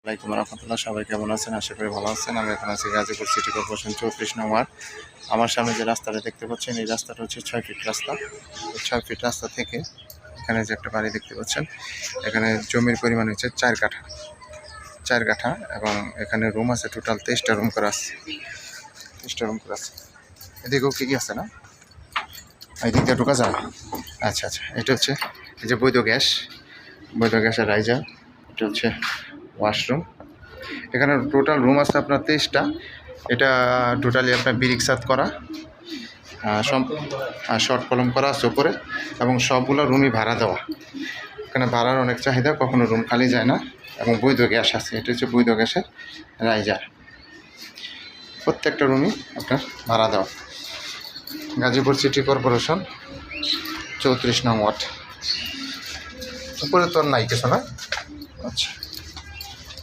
আসসালামু আলাইকুম রহমতুল্লাহ। সবাই কেমন আছেন? আশা করি ভালো আছেন। আমি এখন আছি গাজীপুর সিটি কর্পোরেশন 34 নং ওয়ার্ড। আমার সামনে যে রাস্তাটা দেখতে পাচ্ছেন, এই রাস্তাটা হচ্ছে 6 ফিট রাস্তা। 6 ফিট রাস্তা থেকে এখানে যে একটা বাড়ি দেখতে পাচ্ছেন, এখানে জমির পরিমাণ হচ্ছে 4 কাঠা এবং এখানে রুম আছে টোটাল 23টা রুম করা আছে। 23টা রুম করা আছে। এদিকেও কি আছে না? এই দিক দিয়ে ঢোকা যায়? আচ্ছা, এটা হচ্ছে এই যে বৈধ গ্যাসের রাইজার। এটা হচ্ছে ওয়াশরুম। এখানে টোটাল রুম আছে আপনার 23টা। এটা টোটালি আপনার বিরিক্সাত করা, শর্ট কলম করা আছে উপরে, এবং সবগুলো রুমই ভাড়া দেওয়া। এখানে ভাড়ার অনেক চাহিদা, কখনো রুম খালি যায় না, এবং বৈধ গ্যাস আছে। এটা হচ্ছে বৈধ গ্যাসের রাইজার। প্রত্যেকটা রুমই আপনার ভাড়া দেওয়া। গাজীপুর সিটি কর্পোরেশন 34 নং ওয়ার্ড। উপরে তো আর নাই কিছু না। আচ্ছা।